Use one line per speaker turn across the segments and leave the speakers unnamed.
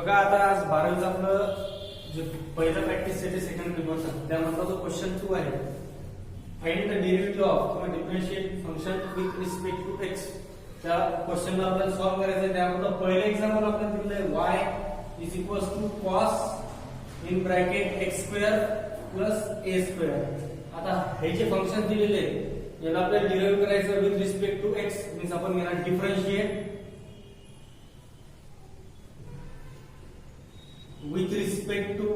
बघा आता आज 12वीचं आपलं जे पहिलं प्रॅक्टिस सेट सेकंड पेपर त्यामधला जो क्वेश्चन 2 आहे, फाइंड द डेरिव्हेटिव्ह ऑफ किंवा differentiate function with respect to X. त्या क्वेश्चनला आपल्याला सॉल्व्ह करायचं आहे. त्यामध्ये पहिलं एक्झाम्पल आपल्याला दिलेलं आहे y is equals to cos in bracket x square plus a square. आता हे जे फंक्शन दिलेले आहे याला आपल्याला डिराइव्ह करायचं with respect to x, means आपण याला differentiate with respect to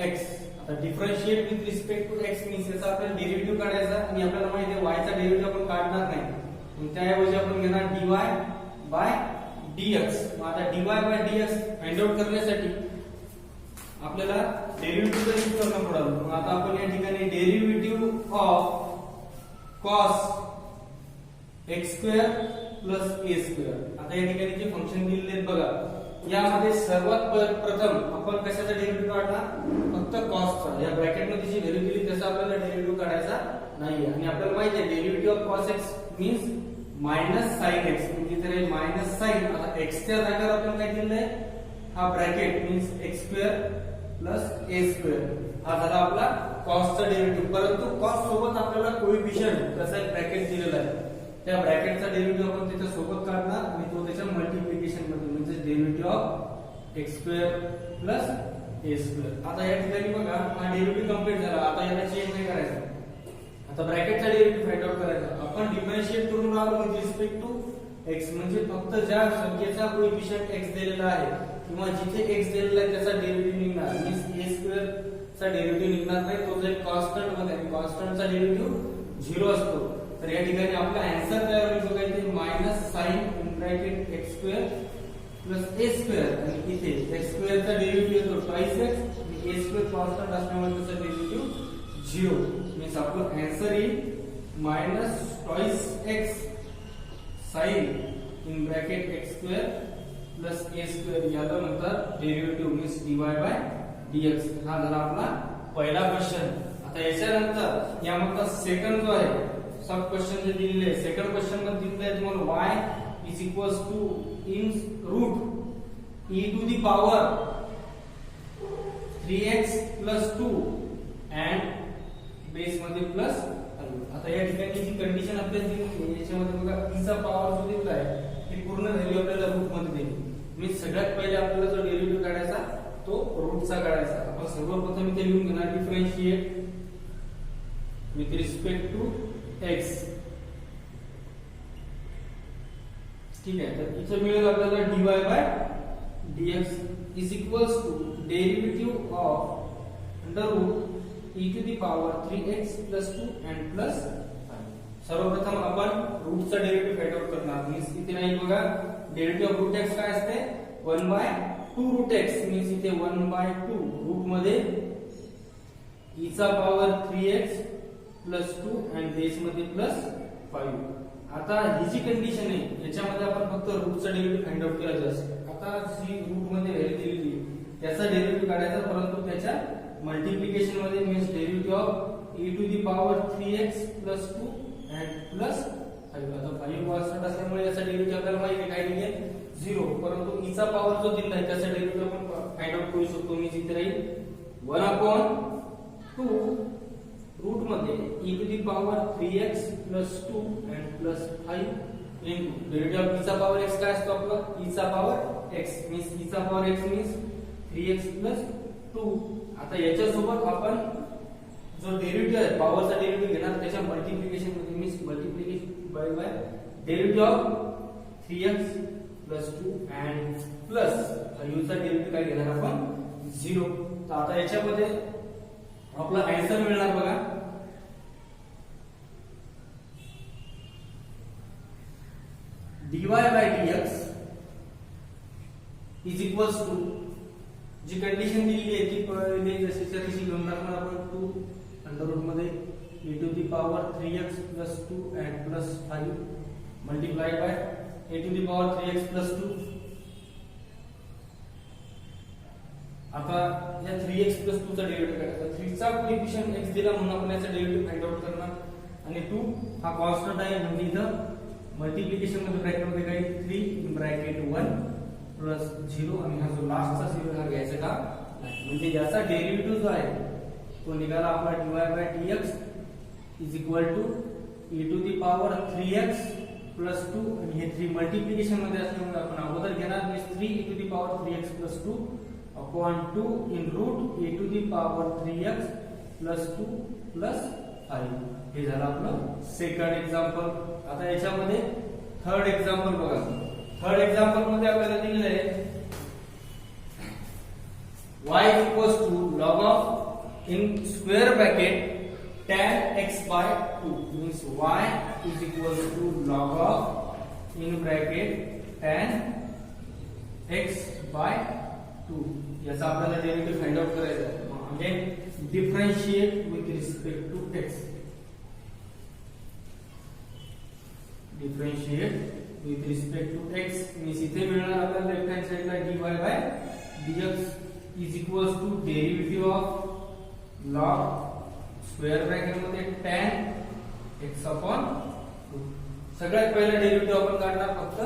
x. आता differentiate with respect to x means याचा आपल्याला डेरिव्हेटिव्ह काढायचा आणि आपल्याला माहिती आहे y चा डेरिव्हेटिव्ह आपण काढणार नाही, मग त्याऐवजी आपण घेणार dy by dx. मग आता dy by dx find out करण्यासाठी आपल्याला डेरिव्हेटिव्ह यूज करणं पडेल. मग आता आपण या ठिकाणी derivative of cos x square plus a square. आता या ठिकाणी जे फंक्शन दिलेले आहेत बघा, यामध्ये सर्वात प्रथम आपण कशाचा डेरिव्हेटिव्ह काढणार, फक्त कॉसचा. या ब्रॅकेट मध्ये जी व्हॅल्यू दिली त्याचा आपल्याला डेरिव्हेटिव्ह काढायचा नाही. आणि आपल्याला माहिती आहे derivative of cos x means minus sin x, म्हणजे इथे मायनस sin. आता x च्या जागेवर आपण काय दिलेलं आहे, हा bracket means x square plus a square. हा झाला आपला कॉसचा डेरिव्हेटिव्ह. परंतु कॉस सोबत आपल्याला कोएफिशियंट कसा एक ब्रॅकेट दिलेला आहे, त्या ब्रॅकेटचा डेरिव्हेटिव्ह आपण त्याच्या सोबत काढणार आणि तो त्याच्या मल्टिप्लिकेशन मध्ये म्हणजे derivative of x square plus a square. आता या ठिकाणी बघा हा डेरिव्हेटिव्ह कंप्लीट झाला. आता याला चेंज नाही करायचं, आता ब्रॅकेटचा डेरिव्हेटिव्ह फाइंड आउट करायचा. आपण डिफरन्शिएट करून राहिलो विथ रिस्पेक्ट टू x, म्हणजे फक्त ज्या संख्येचा कोएफिशियंट x दिलेला आहे किंवा जिथे x दिलेला आहे त्याचा डेरिव्हेटिव्ह निघणार, मीन्स a स्क्वेअर चा डेरिव्हेटिव्ह निघणार नाही. तो जर कॉन्स्टंट मध्ये आहे, कॉन्स्टंटचा डेरिव्हेटिव्ह 0 असतो. तर या ठिकाणी आपला आन्सर काय होईल बघा, इथे minus sin in bracket x square plus a square आणि इथे x स्क्वेअर चा डेरिव्हेटिव्ह येतो ट्वाइस x आणि a स्क्वेअर कॉन्स्टंट असल्यामुळे त्याचा डेरिव्हेटिव्ह 0. मीन्स आपला आन्सर येईल minus twice x sin in bracket x square plus a square. याला म्हणतात derivative means dy by dx. हा झाला आपला पहिला क्वेश्चन. आता याच्यानंतर यामधला सेकंड जो आहे सब क्वेश्चन जे दिलेले आहे, सेकंड क्वेश्चन मध्ये दिलेले आहे तुम्हाला y is equals to in root e to the power 3x plus 2 and base मध्ये प्लस. आता या ठिकाणी जी कंडिशन आपल्याला दिली आहे याच्यामध्ये बघा e चा पॉवर जो दिला आहे ती पूर्ण व्हॅल्यू आपल्याला रूट मध्ये दिली. मी सगळ्यात पहिले आपल्याला जो डेरिव्हेटिव्ह काढायचा तो रूटचा काढायचा. आपण सर्वप्रथम इथे लिहून घेणार differentiate with respect to x. ठीक आहे, तर इथे मिळेल आपल्याला dy by dx is equals to derivative of under root e to the power 3x plus 2 and plus 5. सर्वप्रथम आपण रूटचा डेरिव्हेटिव्ह फाइंड आउट करणार. मीन्स इथे नाही बघा, डेरिव्हेटिव्ह ऑफ रूट x काय असते 1 by 2 रूट x. मीन्स इथे 1 by 2 रूट मध्ये e चा power 3x plus 2 and base मध्ये प्लस 5. आता ही जी कंडिशन आहे याच्यामध्ये आपण फक्त रूटचा डेरिव्हेटिव्ह फाइंड आउट केला जास्त. आता जी रूट मध्ये व्हॅल्यू दिलेली त्याचा डेरिव्हेटिव्ह काढायचा, परंतु त्याच्या मल्टिप्लिकेशन मध्ये means derivative of e to the power 3x plus 2 and plus 5. आता 5 कॉन्स्टंट असल्यामुळे याचा डेरिव्हेटिव्ह आपल्याला माहिती आहे काय निघेल 0. परंतु e चा पॉवर जो दिला आहे त्याचा डेरिव्हेटिव्ह आपण फाइंड आउट करू शकतो. मीन्स इथे राहील 1/2 रूट मध्ये e to the power 3x plus 2 and plus 5 into derivative of e चा पॉवर x काय असतो आपला e चा पॉवर x. मीन्स e चा power x means 3x plus 2. आता याच्या सोबत आपण जो डेरिव्हेटिव्ह आहे पॉवरचा डेरिव्हेटिव्ह घेणार त्याच्या मल्टिप्लिकेशन मध्ये, means multiplication by derivative of 3x plus 2 and plus 5 चा डेरिव्हेटिव्ह काय घेणार आपण 0. तर आता याच्यामध्ये आपला आन्सर मिळणार बघा dy by dx is equals to जी कंडिशन दिलेली आहे ती पहिले जशीच्या तशी घेऊन टाकणार आपण 2 अंडर रूट मध्ये e to the power 3x plus 2 and plus 5 multiplied by e to the power 3x plus 2. आता या 3x प्लस 2 चा डेरिव्हेटिव्ह काढायचा. 3 चा कोएफिशियंट x दिला म्हणून आपण याचा डेरिव्हेटिव्ह फाइंड आउट करणार आणि 2 हा कॉन्स्टंट आहे म्हणजे इथं मल्टिप्लिकेशन मध्ये ब्रॅकेट मध्ये काही 3 इन ब्रॅकेट 1 प्लस 0 आणि हा जो लास्टचा 0 हा घ्यायचा का नाही. म्हणजे याचा डेरिव्हेटिव्ह जो आहे तो निघाला आपला dy dx is equal to e to the power 3x plus 2 आणि हे 3 मल्टिप्लिकेशन मध्ये असल्यामुळे आपण अगोदर घेणार म्हणजे 3 e to the power 3x plus 2 upon 2 in root e to the power 3x plus 2 plus 5. हे झालं आपलं सेकंड एक्झाम्पल. आता याच्यामध्ये थर्ड एक्झाम्पल बघा. थर्ड एक्झाम्पल मध्ये आपल्याला दिलेलं आहे y is equals to log of in square bracket tan x by 2 means y is equals to log of in bracket tan x by 2. याचा आपल्याला डेरिव्हेटिव्ह फाइंड आउट करायचा आहे. म्हणजे differentiate with respect to x. Differentiate with respect to x means इथे मिळणार आपल्याला left hand साइडला dy by dx is equals to derivative of log square bracket मध्ये tan x upon 2. सगळ्यात पहिला डेरिव्हेटिव्ह आपण काढणार फक्त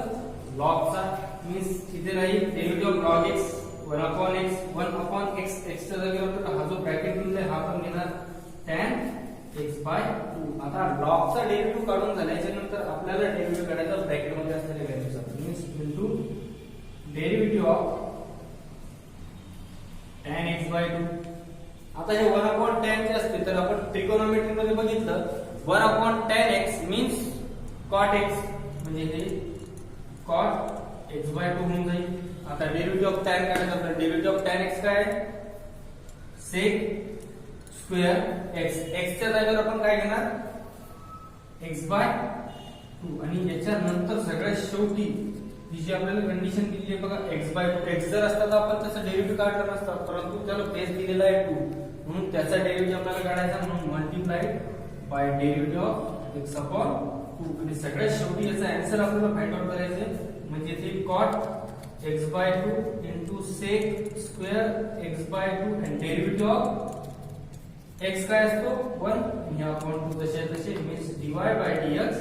log चा मीन्स इथे राहील derivative of log x 1 upon x x च्या जागेवर हा जो ब्रॅकेट दिलाय हा आपण घेणार tan x by 2. आता log चा डेरिव्हेटिव्ह काढून झाल्याच्या नंतर आपल्याला डेरिव्हेटिव्ह काढायचा ब्रॅकेट मध्ये असलेल्या व्हॅल्यूचा means into derivative of tan x by 2. आता हे 1 upon tan चे असते तर आपण ट्रिगोनोमेट्री मध्ये बघितलं 1 upon tan x means cot x म्हणजे हे cot x by 2 होऊन जाईल. आता डेरिव्हेटिव्ह ऑफ tan काढायचं आपल्याला डेरिव्हेटिव्ह ऑफ tan x काय sec स्क्वेअर x x च्या जागेवर आपण काय घेणार x by 2 आणि याच्या नंतर सगळ्यात शेवटी ही जी आपल्याला कंडिशन दिली आहे बघा x by 2 x जर असता तर आपण त्याचा डेरिव्हेटिव्ह काढला नसता परंतु त्याला बेस दिलेला आहे 2 म्हणून त्याचा डेरिव्हेटिव्ह आपल्याला काढायचा म्हणून multiplied by derivative of x upon 2 आणि सगळ्यात शेवटी याचा आन्सर आपल्याला फाइंड आउट करायचा आहे म्हणजे ते cot x by 2 into sec square x by 2 and derivative of x काय असतो 1 आणि अपॉन 2 तसे means dy by dx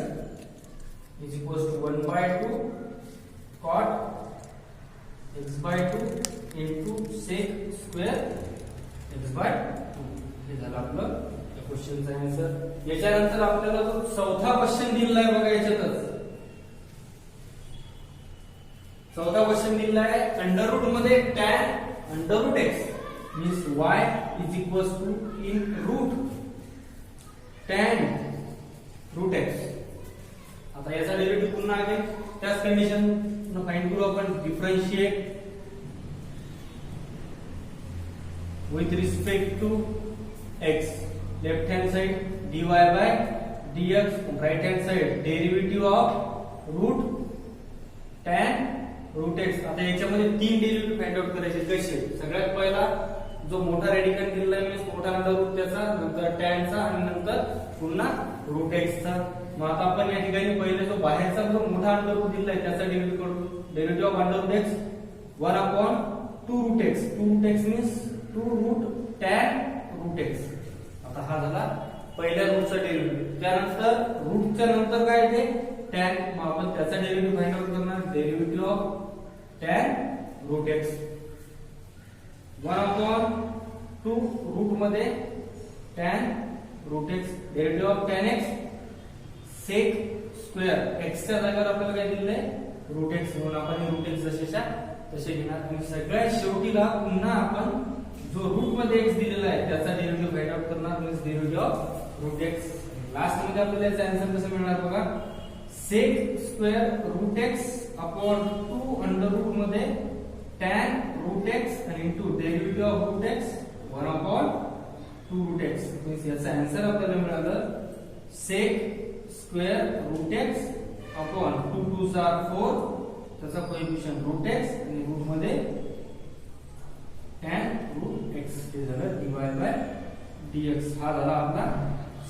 is equals to 1 by 2 cot x by 2 into sec square x by 2. हे झालं आपलं या क्वेश्चनचा आन्सर. याच्यानंतर आपल्याला जो चौथा क्वेश्चन दिलेला आहे बघा याच्यातच चौथा क्वेश्चन दिलेला आहे अंडर रूट मध्ये tan under root x means y is equals to in root tan root x. आता याचा डेरिव्हेटिव्ह पुन्हा आहे त्याच कंडिशन न फाइंड करू आपण differentiate with respect to x left hand side dy by dx right hand side derivative of root tan root x. आता याच्यामध्ये तीन डेरिव्हेटिव्ह फाइंड आउट करायचे कसे सगळ्यात पहिला जो मोठा रेडिकल दिलेला आहे म्हणजे मोठा अंडर रूट त्याचा नंतर tan चा आणि नंतर पुन्हा रूट x चा. मग आता आपण या ठिकाणी पहिले जो बाहेरचा जो मोठा अंडर रूट दिलेला आहे त्याचा डेरिव्हेटिव्ह करू. Derivative of under root x 1 upon 2 root x 2 root x means 2 root tan root x. आता हा झाला पहिल्या रूटचा डेरिव्हेटिव्ह. त्यानंतर रूटच्या नंतर काय येते tan. मग आपण त्याचा डेरिव्हेटिव्ह फाइंड आउट करणार derivative of tan root x 1 upon 2 root मध्ये tan root x derivative of tan x sec square x च्या जागेवर आपल्याला काय दिलेलं आहे रूट x म्हणून आपण रूट x जसेच्या तसे घेणार. आणि सगळ्यात शेवटीला पुन्हा आपण जो रूट मध्ये x दिलेला आहे त्याचा डेरिव्हेटिव्ह फाइंड आउट करणार means derivative of root x. Last मध्ये आपल्याला याचा आन्सर कसं मिळणार बघा sec square root x upon 2 under root मध्ये tan रूट x आणि into derivative of root x 1 upon 2 root x. Means याचा आन्सर आपल्याला मिळालं sec square root x upon 2 2 4 त्याचा कोएफिशिएंट रूट x आणि रूट मध्ये tan रूट x. हे झालं dy by dx. हा झाला आपला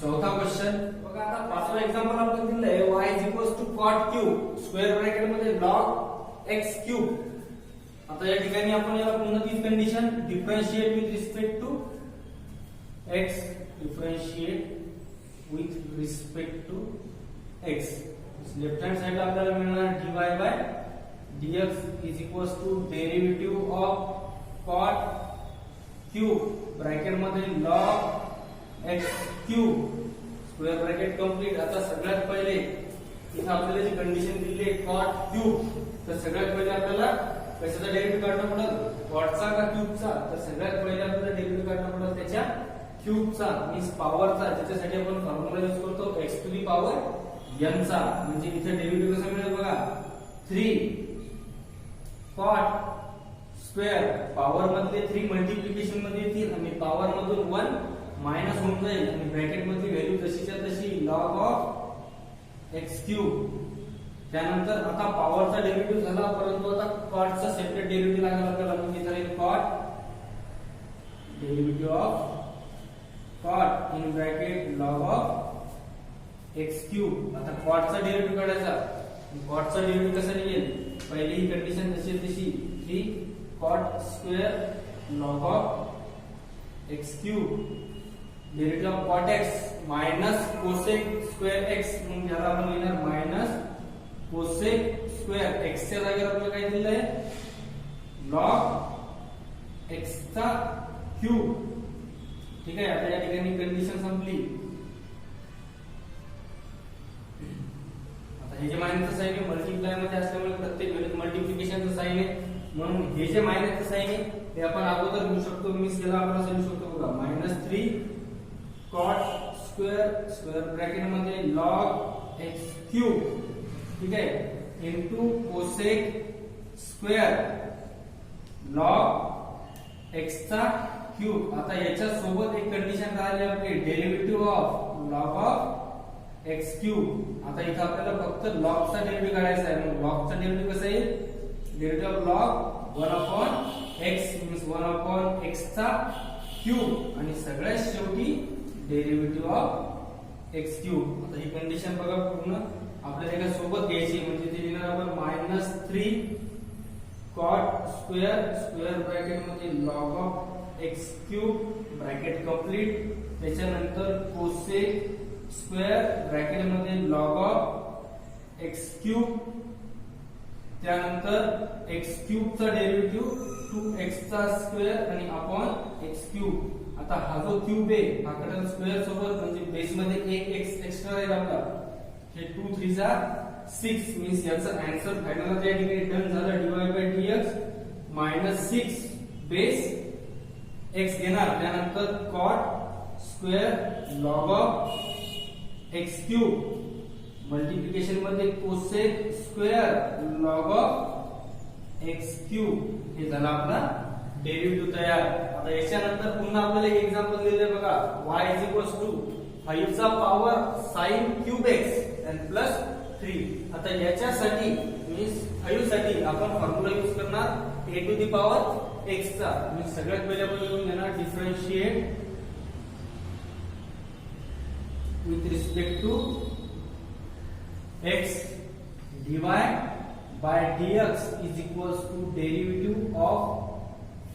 चौथा क्वेश्चन. बघा आता पाचवा एक्झाम्पल आपल्याला दिलं आहे y is equals to cot cube square bracket मध्ये log x cube. आता या ठिकाणी आपण याला पुन्हा तीच condition differentiate with respect to x differentiate with respect to x. Left hand साइडला आपल्याला मिळणार dy by dx is equals to derivative of cot cube bracket मध्ये log x cube square bracket complete. आता सगळ्यात पहिले इथे आपल्याला जी कंडिशन दिली आहे cot क्यूब, तर सगळ्यात पहिले आपल्याला कशाचा डेरिव्हेटिव्ह काढणं पडेल, कॉटचा का क्यूबचा. तर सगळ्यात पहिले आपल्याला डेरिव्हेटिव्ह काढणं पडेल त्याच्या क्यूबचा मीन्स पॉवरचा, ज्याच्यासाठी आपण फॉर्म्युला यूज करतो x to the power n चा. म्हणजे इथे डेरिव्हेटिव्ह कसं मिळेल बघा, 3 cot स्क्वेअर पॉवर मधले 3 मल्टिप्लिकेशन मध्ये येतील आणि पॉवर मधून 1 मायनस होऊन जाईल आणि ब्रॅकेट मधली व्हॅल्यू तशीच्या तशी log ऑफ x क्यूब. त्यानंतर आता पॉवरचा डेरिव्हेटिव्ह झाला, परंतु आता कॉटचा सेपरेट डेरिव्हेटिव्ह लागेल आपल्याला. म्हणजे इथे राहील cot derivative of cot in bracket log of x cube. आता cot चा डेरिव्हेटिव्ह काढायचा. cot चा डेरिव्हेटिव्ह कसा निघेल, पहिली ही कंडिशन जशी तशी 3 cot square log of x cube derivative of cot x minus cosec square x. मग याला आपण लिहिणार मायनस कोसेक स्क्वेअर x च्या जागेवर आपल्याला काय दिलं आहे, log x चा क्यूब. ठीक आहे. आता या ठिकाणी कंडिशन संपली. आता हे जे मायनसचं साइन आहे मल्टिप्लाय मध्ये असल्यामुळे प्रत्येक वेळेस मल्टिप्लिकेशनचं साइन आहे, म्हणून हे जे मायनसचं साइन आहे ते आपण अगोदर घेऊ शकतो. मीन्स याला आपण असं लिहू शकतो बघा, -3 cot स्क्वेअर स्क्वेअर ब्रॅकेट मध्ये log x क्यूब. ठीक आहे, into cosec square log x चा क्यूब. आता याच्या सोबत एक कंडिशन राहिली आपली, derivative of log of x cube. आता इथे आपल्याला फक्त log चा डेरिव्हेटिव्ह काढायचा आहे. मग log चा डेरिव्हेटिव्ह कसा येईल, derivative of log 1/x means 1/x चा क्यूब आणि सगळ्यात शेवटी डेरिव्हेटिव्ह ऑफ x क्यूब. आता ही कंडिशन बघा पूर्ण आपल्याला एका सोबत घ्यायची, म्हणजे ते लिहिणार आपण -3 cot स्क्वेअर स्क्वेअर ब्रॅकेट मध्ये log of x cube bracket complete. त्याच्यानंतर कोसेक स्क्वेअर ब्रॅकेट मध्ये log ऑफ x क्यूब. त्यानंतर x क्यूब चा डेरिव्हेटिव्ह 2x चा स्क्वेअर आणि अपॉन x क्यूब. आता हा जो क्यूब आहे हा कडे स्क्वेअर सोबत म्हणजे बेस मध्ये एक x एक्स्ट्रा राहील आपला. हे 2 3 जा 6 मीन्स याचा आन्सर फायनल आता या ठिकाणी डन झालं. dy/dx -6 बेस x घेणार. त्यानंतर cot square log of x cube multiplication मध्ये cosec square log of x cube. हे झाला आपला डेरिव्हेटिव्ह तयार. आता याच्यानंतर पुन्हा आपल्याला एक एक्झाम्पल दिलेलं बघा, y = 5 चा power sin cube x and plus 3. आता याच्यासाठी मीन्स 5 साठी आपण फॉर्म्युला यूज करणार a to the power x चा. मी सगळ्यात पहिले आपण लिहून घेणार differentiate with respect to x dy/dx is equals to derivative of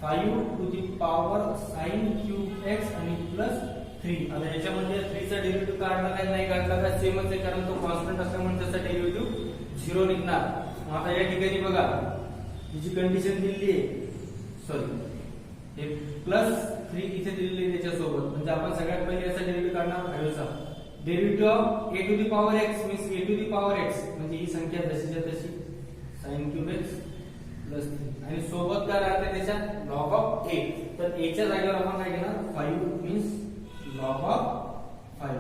5 to the power sin cube x आणि प्लस 3. आता याच्यामध्ये 3 चा डेरिव्हेटिव्ह काढला काय नाही काढला का सेमच आहे, कारण तो कॉन्स्टंट असल्यामुळे त्याचा डेरिव्हेटिव्ह 0 निघणार. आता या ठिकाणी बघा ही जी कंडिशन दिलेली आहे, सॉरी हे +3 इथे दिलेली आहे त्याच्यासोबत, म्हणजे आपण सगळ्यात पहिले याचा डेरिव्हेटिव्ह काढणार 5 चा. Derivative of a to the power x means a to the power x म्हणजे ही संख्या जशीच्या तशी sin क्यूब x प्लस 3 आणि सोबत काय राहते त्याच्यात log ऑफ a. तर a च्या जागेवर आपण काय घेणार 5 मीन्स log ऑफ 5.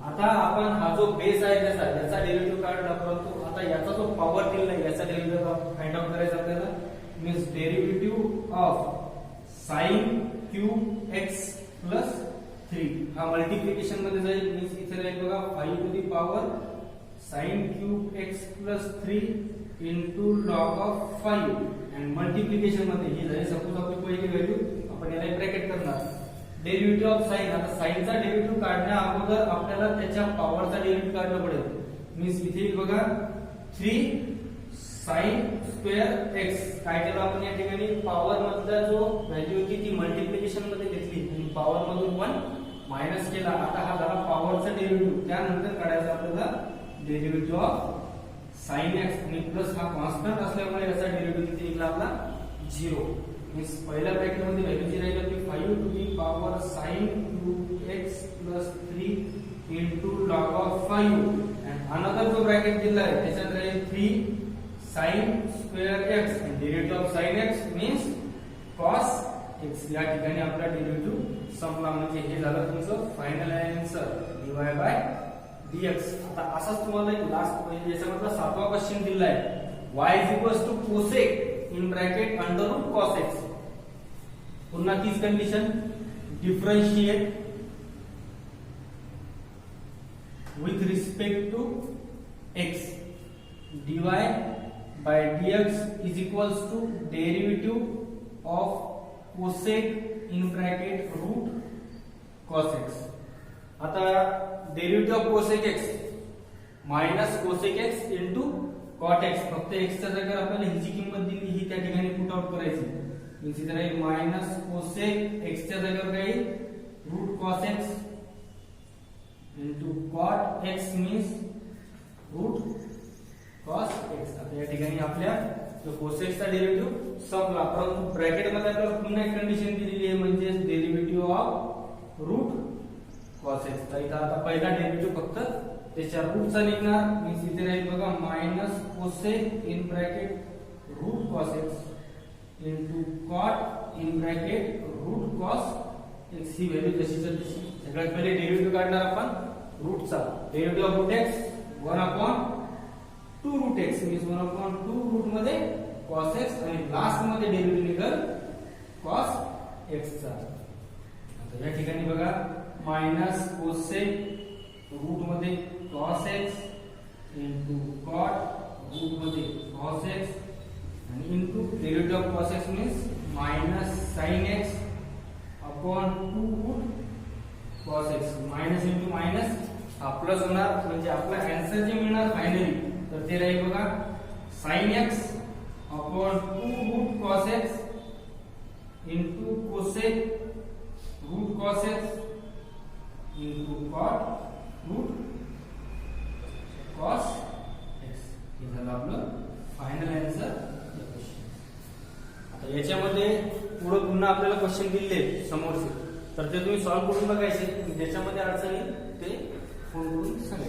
आता आपण हा जो बेस आहे याचा डेरिव्हेटिव्ह काढला, परंतु आता याचा जो पॉवर दिला आहे याचा डेरिव्हेटिव्ह फाइंड आउट करायचा आपल्याला. Means derivative of sin cube x plus 3 हा मल्टिप्लिकेशन मध्ये जाईल. मीन्स इथे राहील बघा 5 to the power sin cube x plus 3 into log of 5 आणि मल्टिप्लिकेशन मध्ये ही झाली सपोज आपली पहिली व्हॅल्यू, आपण याला ब्रॅकेट करणार. डेरिव्हेटिव्ह ऑफ sin, आता sin चा डेरिव्हेटिव्ह काढण्या अगोदर आपल्याला त्याच्या पॉवरचा डेरिव्हेटिव्ह काढणं पडेल. मीन्स इथे बघा 3 sin स्क्वेअर x काय केलं आपण या ठिकाणी पॉवर मधला जो व्हॅल्यू होती ती मल्टिप्लिकेशन मध्ये घेतली आणि पॉवर मधून 1 मायनस केला. आता हा झाला पॉवरचा डेरिव्हेटिव्ह. त्यानंतर काढायचा आपल्याला डेरिव्हेटिव्ह ऑफ साइन एक्स आणि प्लस हा कॉन्स्टंट असल्यामुळे याचा डेरिव्हेटिव्ह किती निघाला आपला 0. मीन्स पहिल्या ब्रॅकेट मध्ये व्हॅल्यू जी राहिली होती 5 to the power sin 2x plus 3 into log of 5 and another जो ब्रॅकेट दिला आहे त्याच्यात राहील 3 sin square x and derivative of sin x means cos x. या ठिकाणी आपला डेरिव्हेटिव्ह संपला म्हणजे हे झालं तुमचं final answer dy by dx. आता असाच तुम्हाला एक लास्ट म्हणजे याच्यामधला 7वा क्वेश्चन दिला आहे y is equals to cosec in bracket under root cos x. पुन्हा तीच condition differentiate with respect to x dy by dx is equals to derivative of cosec in bracket root cos x. आता derivative of cosec x minus cosec x into cot x. फक्त x च्या जागेवर आपल्याला ही जी किंमत दिली ही त्या ठिकाणी put out करायची. म्हणजे इथे राहील मायनस cosec x च्या जागेवर राहील route cos x into cot x means root cos x. आता या ठिकाणी आपल्या जो cos x चा डेरिव्हेटिव्ह संपला. परंतु ब्रॅकेट मध्ये आपल्याला पुन्हा एक कंडिशन दिलेली आहे म्हणजे derivative of root cos x. तर इथं आता पहिला डेरिव्हेटिव्ह फक्त त्याच्या रूटचा निघणार. मीन्स इथे राहील बघा minus cosec in bracket root cos x into cot in bracket root cos x. ही व्हॅल्यू तशीच तशी. सगळ्यात पहिले डेरिव्हेटिव्ह काढणार आपण रूटचा. Derivative of root x 1/2 root x means 1/2 root मध्ये cos x आणि लास्ट मध्ये डेरिव्हेटिव्ह निघेल cos x चा. आता या ठिकाणी बघा मायनस cosec रूट मध्ये cos x into cot root मध्ये cos x आणि into derivative of cos x means minus sin x upon 2 root cos x. Minus into minus हा प्लस होणार म्हणजे आपला आन्सर जे मिळणार फायनली तर ते राहील बघा sin x upon 2 root cos x into cosec root cos x into cot root cos x. हे झालं आपलं फायनल आन्सर. आता याच्यामध्ये पुढे पुन्हा आपल्याला क्वेश्चन दिले समोरचे तर ते तुम्ही सॉल्व्ह करून बघायचे. ज्याच्यामध्ये अडचण येईल ते फोन करून सांगायचे.